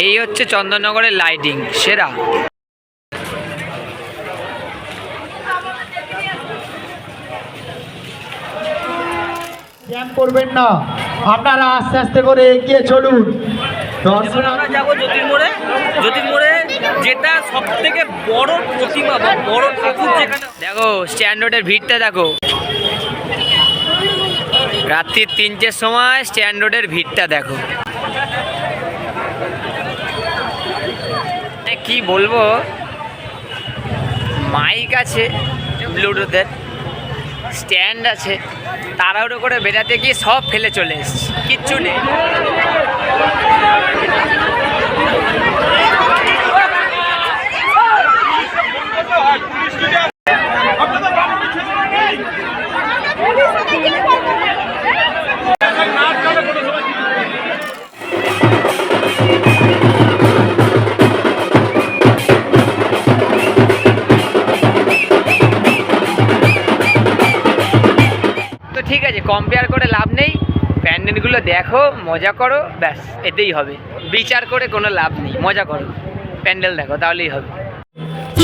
এই হচ্ছে চন্দননগরের লাইটিং সেরা। জ্যাম করবেন না, আপনারা আস্তে আস্তে করে এগিয়ে চলুন। আমরা যাবো জ্যোতির্মোড়ে যেটা সব থেকে বড় প্রতিমা বা বড় ঠাকুর যেখানে। দেখো স্ট্যান্ড রোডের ভিড়টা দেখো, রাত্রির 3টের সময় স্ট্যান্ড রোডের ভিড়টা দেখো। কি বলবো, মাইক আছে, ব্লুটুথের স্ট্যান্ড আছে, তাড়াহুড়ো করে বেরাতে গিয়ে সব ফেলে চলে এসেছি, কিচ্ছু নেই। ঠিক আছে, কম্পেয়ার করে লাভ নেই, প্যান্ডেলগুলো দেখো, মজা করো, ব্যাস এতেই হবে। বিচার করে কোনো লাভ নেই, মজা করো, প্যান্ডেল দেখো, তাহলেই হবে।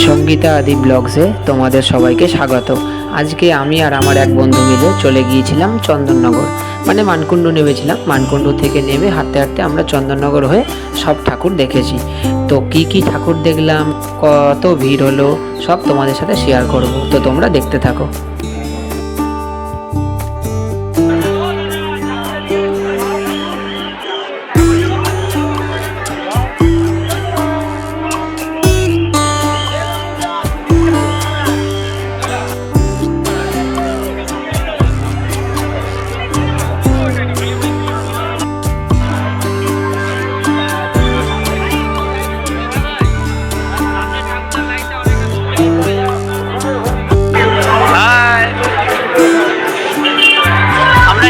সঙ্গীতা আদি ব্লগসে তোমাদের সবাইকে স্বাগত। আজকে আমি আর আমার এক বন্ধু মিলে চলে গিয়েছিলাম চন্দননগর, মানে মানকুণ্ডু নেমেছিলাম। মানকুণ্ডু থেকে নেমে হাঁটতে হাঁটতে আমরা চন্দননগর হয়ে সব ঠাকুর দেখেছি। তো কি কি ঠাকুর দেখলাম, কত ভিড় হলো, সব তোমাদের সাথে শেয়ার করব, তো তোমরা দেখতে থাকো।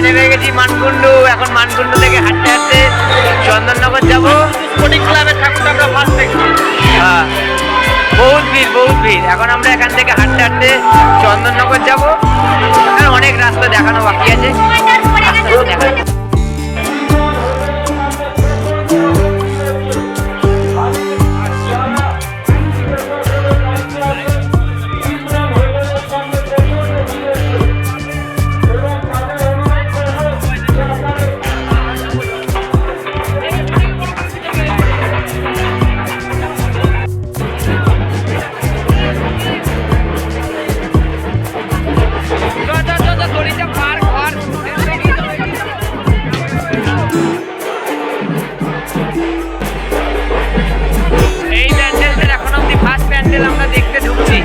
নেমে গেছি মানকুণ্ডু, এখন মানকুণ্ডু থেকে হাঁটতে হাঁটতে চন্দননগর যাবো। স্পোর্টিং ক্লাবের ঠাকুরটা আমরা ফার্স্ট দেখছি। হ্যাঁ, বহুত ভিড়। এখন আমরা এখান থেকে হাঁটতে হাঁটতে চন্দননগর যাবো। অনেক রাস্তা দেখানো বাকি আছে, দেখা। আমরা দেখতে ঢুকছি,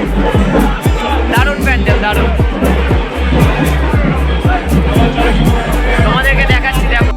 দারুণ প্যান্ডেল, দারুণ। তোমাদেরকে দেখাচ্ছি, দেখো।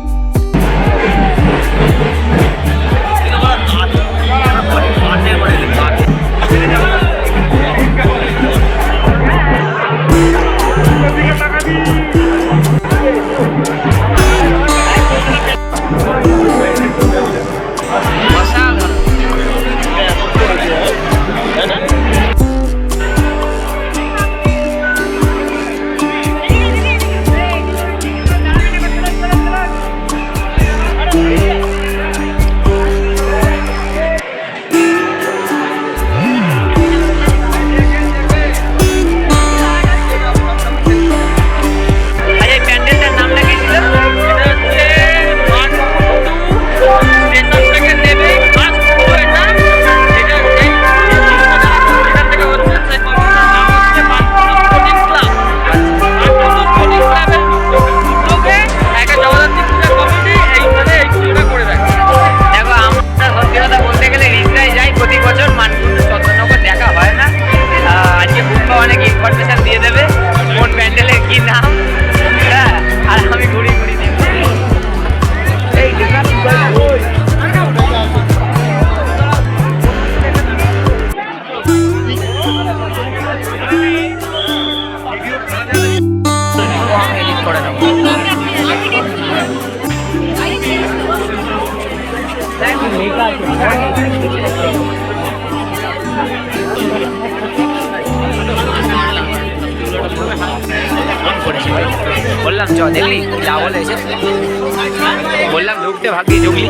বললাম চ দেখলি যা বলে এসে, বললাম ঢুকতে ভাগ্যি ঢুকলি।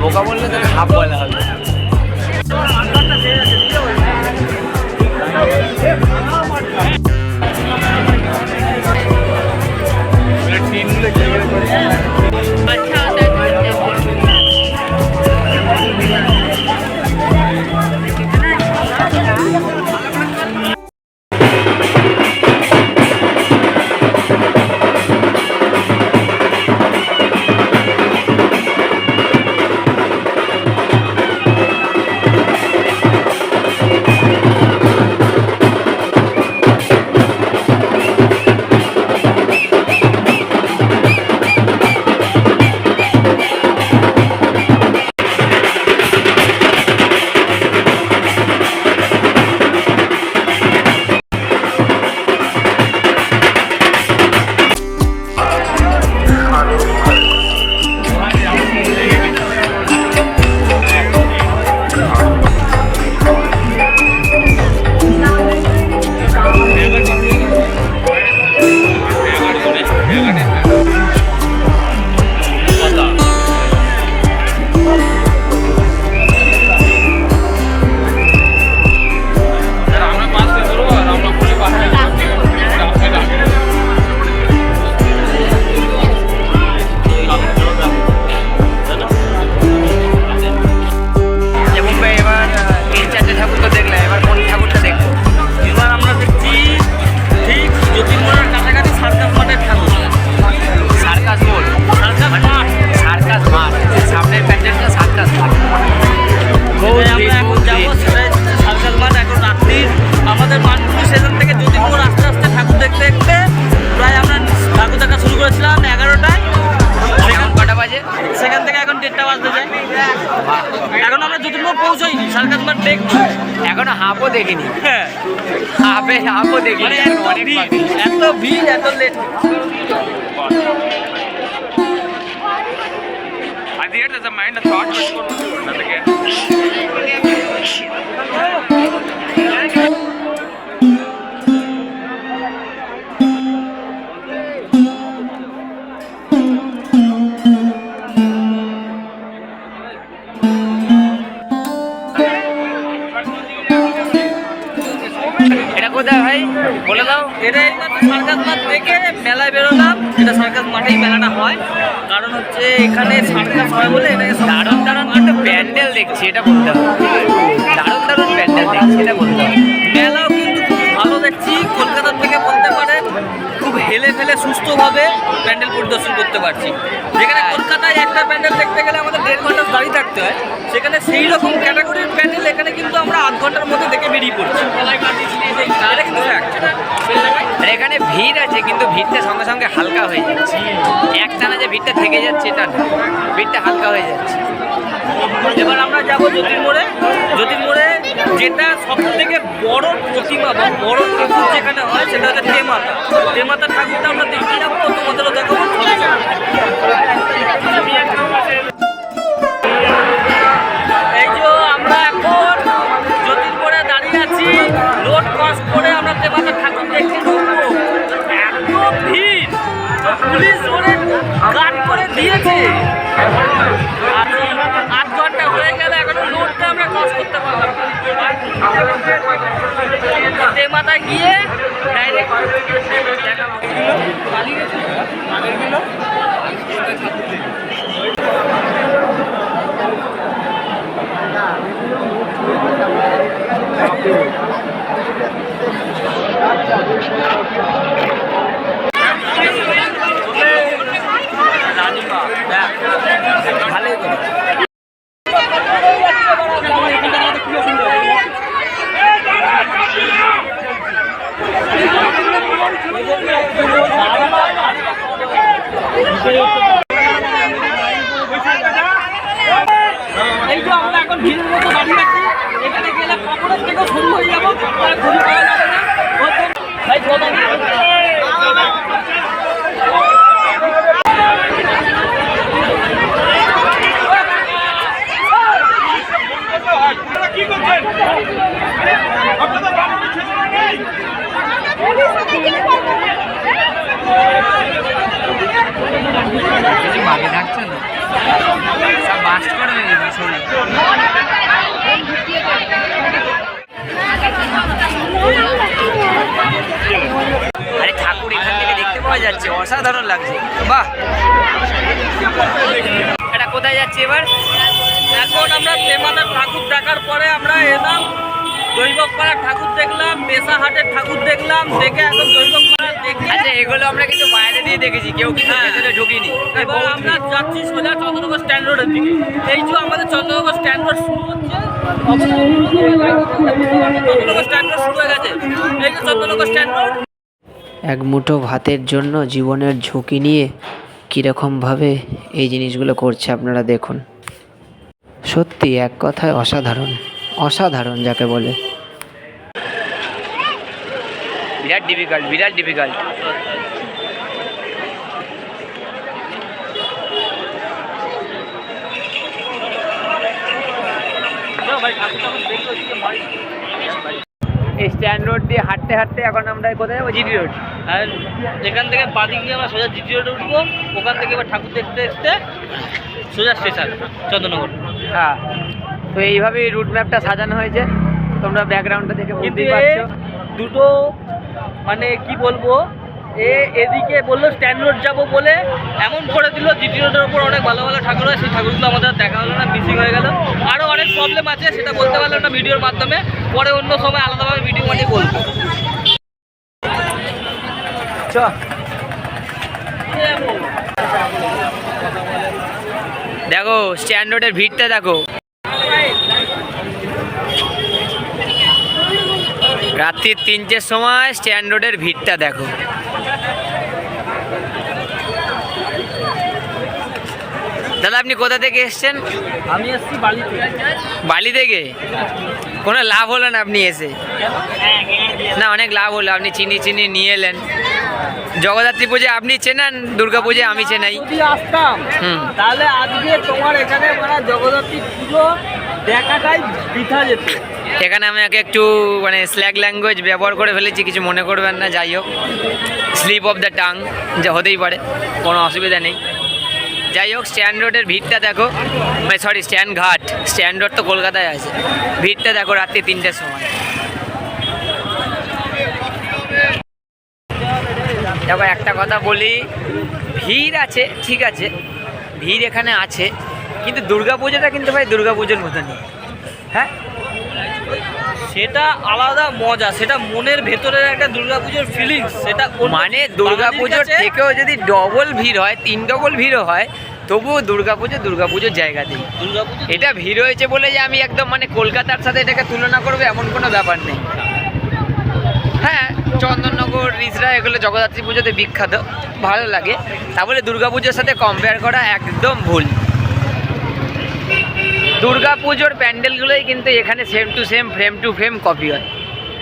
বোকা বললে তাকে হাফ বলা হবে। এখন আমরা যতটুকু পৌঁছাইনি সার্কাস মাঠ দেখবো, এখনো হাফও দেখিনি। হাফও দেখিনি, মানে এত ভিড় এত late. I think it is a mind of thought. এটা কোথায় ভাই বলে দাও? এটা সার্কাস মাঠ থেকে মেলায় বেরোলাম। এটা সার্কাস মাঠেই মেলাটা হয়, কারণ হচ্ছে এখানে সার্কাস হয় বলে এটাকে দারুণ দারুণ একটা প্যান্ডেল দেখছি, এটা বলতে হবে। দারুণ দারুণ প্যান্ডেল দেখছি, এটা বলতে হবে। মেলাও কিন্তু খুব ভালো দেখছি। কলকাতার থেকে বলতে পারেন খুব হেলে ফেলে সুস্থভাবে প্যান্ডেল পরিদর্শন করতে পারছি। যেখানে কলকাতায় একটা প্যান্ডেল দেখতে গেলে আমাদের 1.5 ঘন্টা দাঁড়িয়ে থাকতে হয়, সেখানে সেই রকম ক্যাটাগরির প্যান্ডেল এখানে কিন্তু আমরা 8 ঘন্টার মধ্যে দেখে বেরিয়ে পড়ছি। এটা কিন্তু fact। আর এখানে ভিড় আছে, কিন্তু ভিড়টা সঙ্গে সঙ্গে হালকা হয়ে যাচ্ছে। একটানা যে ভিড়টা থেকে যাচ্ছে এটা না, ভিড়টা হালকা হয়ে যাচ্ছে। এবার আমরা যাবো জ্যোতির্মোড়ে। জ্যোতির্মোড়ে যেটা সব থেকে বড় প্রতিমা বা বড় ঠাকুর যেখানে হয় সেটা হচ্ছে তেমাতা। তেমাতা ঠাকুরটা আমরা দেখতে যাবো, তোমাদেরও দেখাবো। এই যে আমরা এখন জ্যোতির্মোড়ে দাঁড়িয়ে আছি, রোড ক্রস করে আমরা তেমাতা ঠাকুর দেখতে ঢুকবো। এত ভিড়, পুলিশ রোডে গার্ড করে দিয়েছে। 8 ঘন্টা হয়ে গেলে এখনো রোডটা আমরা ক্রস করতে পারলাম না। তেমাতায় গিয়ে ডাইরেক্ট দেখাবো। যাচ্ছে, অসাধারণ লাগছে। বাহ, এটা কোথায় যাচ্ছে এবার? এখন আমরা প্রেমাদার ঠাকুর দেখার পরে আমরা এলাম দৈবকপাড়ার ঠাকুর দেখলাম, পেশাহাটের ঠাকুর দেখলাম, দেখে এখন দৈবকপাড়ার দেখে আচ্ছা, এগুলো আমরা কিন্তু বাইরে দিয়ে দেখেছি, কেউ কিন্তু ভেতরে ঢুকিনি। এবার আমরা যাচ্ছি সোজা চন্দ্রনগর স্ট্যান্ড রোডের দিকে। এই যে আমাদের চন্দ্রনগর স্ট্যান্ড রোড শুরু হচ্ছে, চন্দ্রনগর স্ট্যান্ড রোড শুরু হয়ে গেছে। এই যে চন্দ্রনগর স্ট্যান্ড রোড। এক মুঠো ভাতের জন্য জীবনের ঝুঁকি নিয়ে কীরকমভাবে এই জিনিসগুলো করছে আপনারা দেখুন। সত্যি এক কথায় অসাধারণ, অসাধারণ যাকে বলে। বিরাট ডিফিকাল্ট, বিরাট ডিফিকাল্ট। এই স্ট্যান্ড রোড দিয়ে হাঁটতে হাঁটতে এখন আমরা কোথায় যাবো? GT road. আর এখান থেকে বাদিক নিয়ে আমরা সোজা জিটি রোডে উঠবো, ওখান থেকে এবার ঠাকুর দেখতে দেখতে সোজা স্টেশন চন্দ্রনগর। হ্যাঁ, তো এইভাবেই রুট ম্যাপটা সাজানো হয়েছে, তোমরা ব্যাকগ্রাউন্ডটা দেখে কিন্তু বুঝতেই পারছো। দুটো মানে কি বলবো, এদিকে বললো স্ট্যান্ড রোড যাবো বলে এমন করে দিল, জিটি রোডের ওপর অনেক ভালো ভালো ঠাকুর হয়, সেই ঠাকুরগুলো আমাদের দেখা হলো না, মিসিং হয়ে গেল। আরও অনেক প্রবলেম আছে, সেটা বলতে পারলাম না ভিডিওর মাধ্যমে, পরে অন্য সময় আলাদাভাবে ভিডিও বানিয়ে বলবো। দেখো স্ট্যান্ড রোডের ভিড়টা দেখো, রাত্রি 3টের সময় স্ট্যান্ড রোডের ভিড়টা দেখো। দাদা আপনি কোথা থেকে এসছেন? আমি এসছি বালি থেকে। বালি থেকে? কোনো লাভ হলো না আপনি এসে? না, অনেক লাভ হলো, আপনি চিনি নিয়ে এলেন। জগদ্ধাত্রী পুজো আপনি চেনান, দুর্গা পুজো আমি চেনাই। যদি আসতাম তাহলে আজকে তোমার এখানে মানে জগদ্ধাত্রী পুজো দেখাটাই বৃথা যেত। এখানে আমাকে একটু মানে স্ল্যাগ ল্যাঙ্গুয়েজ ব্যবহার করে ফেলেছি, কিছু মনে করবেন না। যাই হোক, স্লিপ অফ দ্য টাং যা হতেই পারে, কোনো অসুবিধা নেই। যাই হোক, স্ট্যান্ড রোডের ভিড়টা দেখো, মানে সরি স্ট্যান্ড ঘাট, স্ট্যান্ড রোড তো কলকাতায় আছে। ভিড়টা দেখো রাত্রি 3টের সময়। দেখো একটা কথা বলি, ভিড় আছে ঠিক আছে, ভিড় এখানে আছে, কিন্তু দুর্গা পুজোটা কিন্তু ভাই দুর্গা পুজোর মতনই। হ্যাঁ, সেটা আলাদা মজা, সেটা মনের ভেতরের একটা দুর্গাপুজোর ফিলিংস। সেটা মানে দুর্গাপুজোর থেকেও যদি ডবল ভিড় হয়, 3 ডবল ভিড়ও হয়, তবুও দুর্গাপুজোর জায়গাতেই। দুর্গাপুজো এটা ভিড় হয়েছে বলে যে আমি একদম মানে কলকাতার সাথে এটাকে তুলনা করবো এমন কোনো ব্যাপার নেই। হ্যাঁ, চন্দননগর, রিসরা এগুলো জগদ্ধাত্রী পুজোতে বিখ্যাত, ভালো লাগে। তারপরে দুর্গাপুজোর সাথে কম্পেয়ার করা একদম ভুল। দুর্গাপুজোর প্যান্ডেলগুলোই কিন্তু এখানে same to same, frame two frame copy হয়,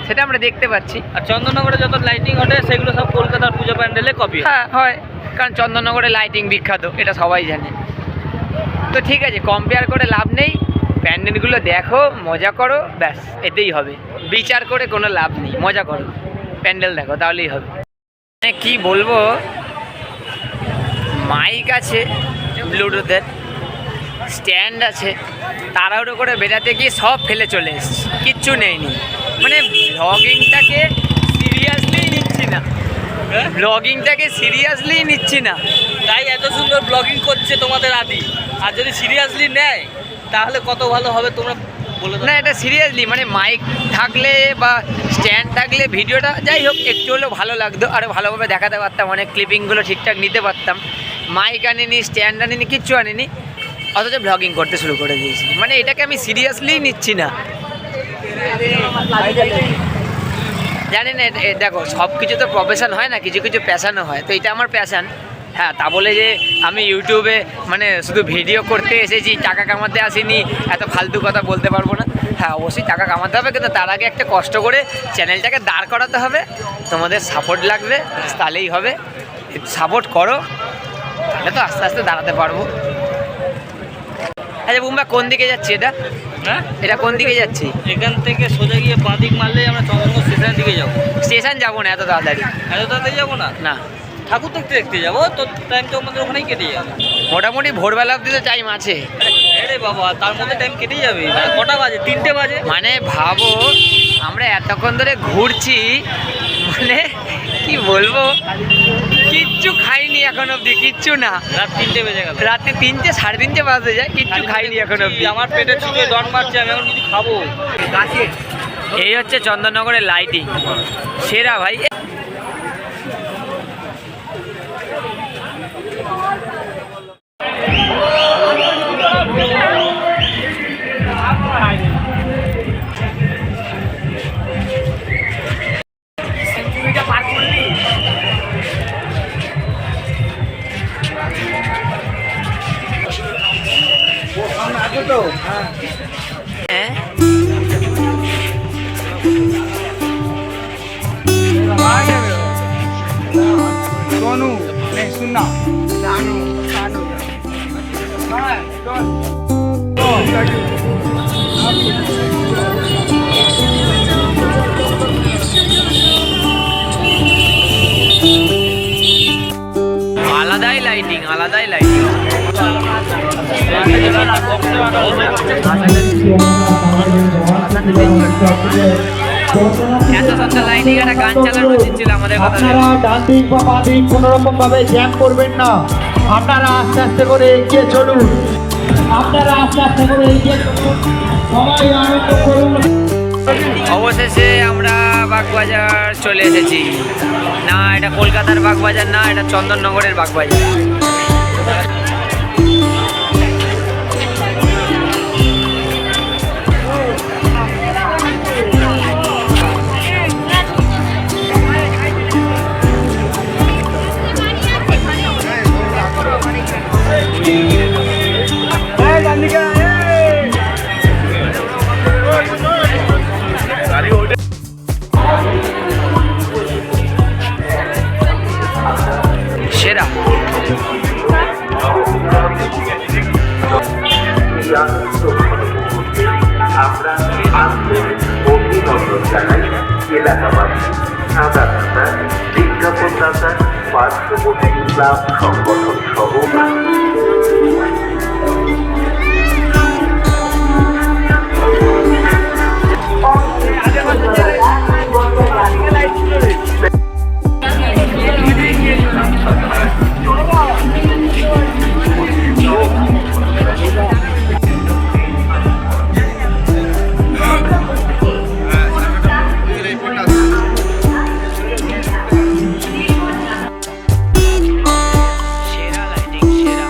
সেটা আমরা দেখতে পাচ্ছি। আর চন্দননগরে যত লাইটিং ওঠে সেগুলো সব কলকাতার পুজো প্যান্ডেলে কপি। হ্যাঁ হয়, কারণ চন্দননগরে লাইটিং বিখ্যাত, এটা সবাই জানে। তো ঠিক আছে, কম্পেয়ার করে লাভ নেই, প্যান্ডেলগুলো দেখো, মজা করো, ব্যাস এতেই হবে। বিচার করে কোনো লাভ নেই, মজা করো, প্যান্ডেল দেখো, তাহলেই হবে। মানে কি বলবো, মাইক আছে ব্লুটুথের, স্ট্যান্ড আছে, তাড়াহুড়ো করে বেরাতে গিয়ে সব ফেলে চলে এসেছি, কিচ্ছু নেইনি। মানে ব্লগিংটাকে সিরিয়াসলি নিচ্ছি না, তাই এত সুন্দর ব্লগিং করছে তোমাদের আদি। আর যদি সিরিয়াসলি নেয় তাহলে কত ভালো হবে তোমরা বলে দাও। না এটা সিরিয়াসলি, মানে মাইক থাকলে বা স্ট্যান্ড থাকলে ভিডিওটা যাই হোক একটু হলেও ভালো লাগতো, আরও ভালোভাবে দেখাতে পারতাম, অনেক ক্লিপিংগুলো ঠিকঠাক নিতে পারতাম। মাইক আনিনি, স্ট্যান্ড আনিনি, কিচ্ছু আনিনি, অথচ ব্লগিং করতে শুরু করে দিয়েছি। মানে এটাকে আমি সিরিয়াসলি নিচ্ছি না, জানি না। দেখো সব কিছু তো প্রফেশন হয় না, কিছু কিছু প্যাশানও হয়, তো এটা আমার প্যাশান। হ্যাঁ, তা বলে যে আমি ইউটিউবে মানে শুধু ভিডিও করতে এসেছি, টাকা কামাতে আসিনি, এত ফালতু কথা বলতে পারবো না। হ্যাঁ, অবশ্যই টাকা কামাতে হবে, কিন্তু তার আগে একটা কষ্ট করে চ্যানেলটাকে দাঁড় করাতে হবে, তোমাদের সাপোর্ট লাগবে, তাহলেই হবে। সাপোর্ট করো, তাহলে তো আস্তে আস্তে দাঁড়াতে পারবো। আচ্ছা বুম্বা, কোন দিকে যাচ্ছি এটা? হ্যাঁ, এটা কোন দিকে যাচ্ছি? এখান থেকে সোজা গিয়ে বাঁদিক মারলেই আমরা চন্দ্রনগর স্টেশনের দিকে যাবো। স্টেশন যাবো না এত তাড়াতাড়ি, এত তাড়াতাড়ি যাবো না, না। ঠাকুর দেখতে দেখতে যাবো, তো টাইম তো আমাদের ওখানেই কেটে যাবে। মোটামুটি ভোরবেলা অব্দি তো টাইম আছে। আরে বাবা, তার মধ্যে টাইম কেটে যাবে। মানে কটা বাজে? 3টে বাজে। মানে ভাবো আমরা এতক্ষণ ধরে ঘুরছি, মানে কি বলবো, কিচ্ছু খাইনি এখন অব্দি, কিচ্ছু না। রাত 3টে বেজে গেল। রাতে 3টে 3:30 বাজে যায়, কিচ্ছু খাইনি এখন অব্দি। আমার পেটে ছুটে ডন মারছে, আমি এখন কিছু খাবো। এই হচ্ছে চন্দননগরের লাইটিং, সেরা ভাই। হ্যাঁ सोनू नहीं सुनना जानू আলাদাই লাইটিং, আলাদাই লাইটিং। এত সুন্দর লাইটিং, একটা গান চালানো উচিত ছিল আমাদের কথা। আপনারা ডান দিক বা বাঁ দিক কোনো রকম ভাবে জ্যাম করবেন না। আপনারা আস্তে আস্তে করে এগিয়ে চলুন। আপনারা আস্তে আস্তে করে এগিয়ে চলুন, সবাই আনন্দ করুন। অবশেষে আমরা বাগবাজার চলে এসেছি। না এটা কলকাতার বাগবাজার না, এটা চন্দননগরের বাগবাজার। সেরা আমরা অভিনন্দন জানাই এলাকাবাসী, সাদাদাতা, বিজ্ঞাপনদাতা, পার্শ্ববর্তী ক্লাব সংগঠন সহ সেরা লাইটিং, সেরা।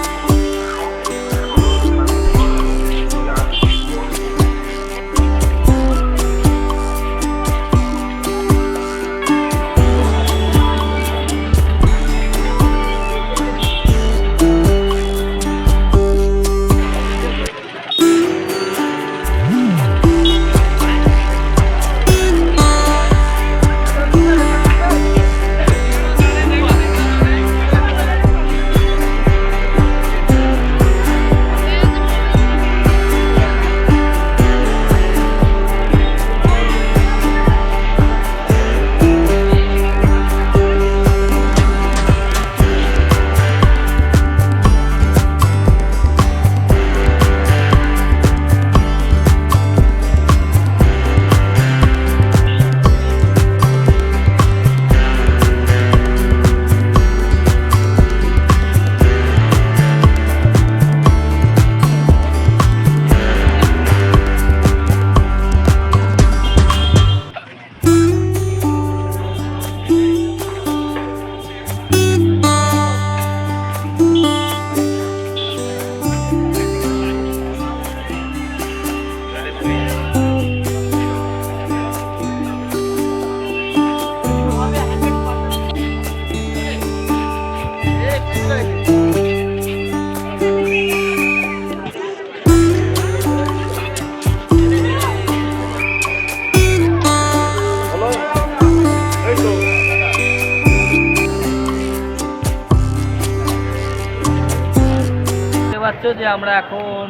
পাচ্ছ যে আমরা এখন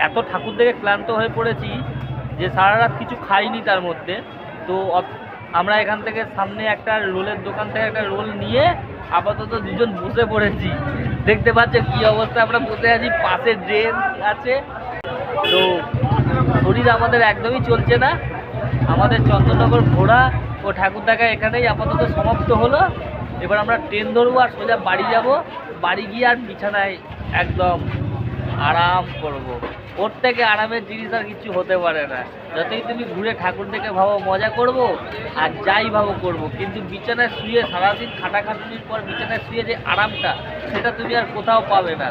এত ঠাকুর দেখে ক্লান্ত হয়ে পড়েছি যে সারা রাত কিছু খাইনি তার মধ্যে। তো আমরা এখান থেকে সামনে একটা রোলের দোকান থেকে একটা রোল নিয়ে আপাতত দুজন বসে পড়েছি। দেখতে পাচ্ছেন কি অবস্থা, আমরা বসে আছি, পাশে ড্রেন আছে। তো শরীর আমাদের একদমই চলছে না। আমাদের চন্দননগর ঘোরা ও ঠাকুর দেখা এখানেই আপাতত সমাপ্ত হলো। এবার আমরা ট্রেন ধরবো আর সোজা বাড়ি যাব, বাড়ি গিয়ে আর বিছানায় একদম আরাম করব। ওর থেকে আরামের জিনিস আর কিছু হতে পারে না। যতই তুমি ঘুরে ঠাকুর দেখে ভাবো মজা করব আর যাই ভাবো করব, কিন্তু বিছানায় শুয়ে সারাদিন খাটাখাটুনির পর বিছানায় শুয়ে যে আরামটা, সেটা তুমি আর কোথাও পাবে না।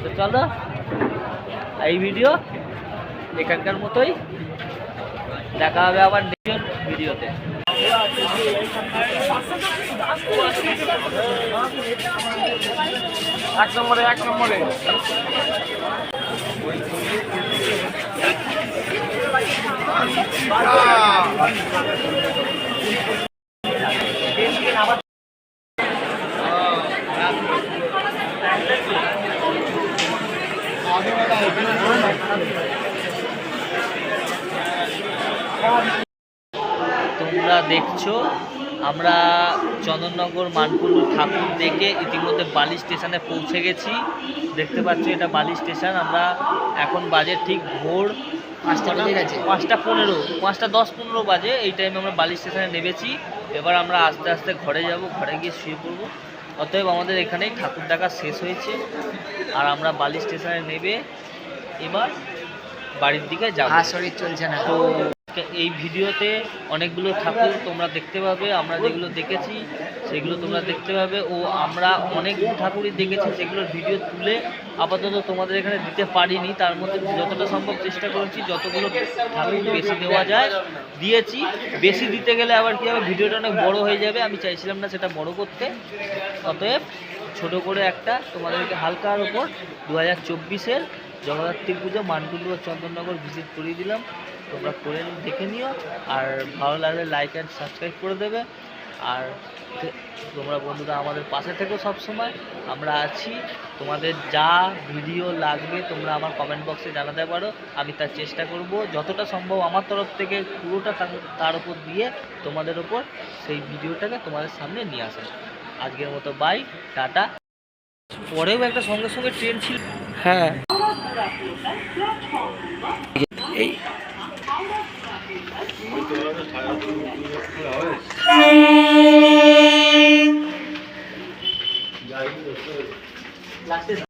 তো চলো, এই ভিডিও এখানকার মতোই, দেখা হবে আবার নেক্সট ভিডিওতে। এক নম্বরে তোমরা দেখছো আমরা চন্দননগর মানকুণ্ডু ঠাকুর দেখে ইতিমধ্যে বালি স্টেশনে পৌঁছে গেছি। দেখতে পাচ্ছ এটা বালি স্টেশন। আমরা এখন বাজে ঠিক ভোর 5:15, 5:10-15 বাজে। এই টাইমে আমরা বালি স্টেশনে নেমেছি। এবার আমরা আস্তে আস্তে ঘরে যাব, ঘরে গিয়ে শুয়ে পড়বো। অতএব আমাদের এখানেই ঠাকুর দেখা শেষ হয়েছে আর আমরা বালি স্টেশনে নেমে এবার বাড়ির দিকে যাবো। শরীর চলছে না তো এই ভিডিওতে অনেকগুলো ঠাকুর তোমরা দেখতে পাবে, আমরা যেগুলো দেখেছি সেগুলো তোমরা দেখতে পাবে। ও আমরা অনেক ঠাকুরই দেখেছি যেগুলোর ভিডিও তুলে আপাতত তোমাদের এখানে দিতে পারিনি। তার মধ্যে যতটা সম্ভব চেষ্টা করেছি, যতগুলো ঠাকুর বেশি দেওয়া যায় দিয়েছি। বেশি দিতে গেলে আবার কী হবে, ভিডিওটা অনেক বড় হয়ে যাবে। আমি চাইছিলাম না সেটা বড় করতে। অতএব ছোট করে একটা তোমাদেরকে হালকার ওপর 2024-এর জগদ্ধাত্রী পুজো মানকুণ্ডু ও চন্দননগর ভিজিট করিয়ে দিলাম। তোমরা করে দেখে নিও, আর ভালো লাগলে লাইক অ্যান্ড সাবস্ক্রাইব করে দেবে। আর তোমরা বন্ধুরা আমাদের পাশে থেকো সবসময়, আমরা আছি। তোমাদের যা ভিডিও লাগবে তোমরা আমার কমেন্ট বক্সে জানাতে পারো। আমি তার চেষ্টা করব যতটা সম্ভব আমার তরফ থেকে পুরোটা তার উপর দিয়ে তোমাদের ওপর সেই ভিডিওটাকে তোমাদের সামনে নিয়ে আসা। আজকের মতো বাই, টাটা। পরেও একটা সঙ্গে সঙ্গে ট্রেন ছিল। হ্যাঁ এই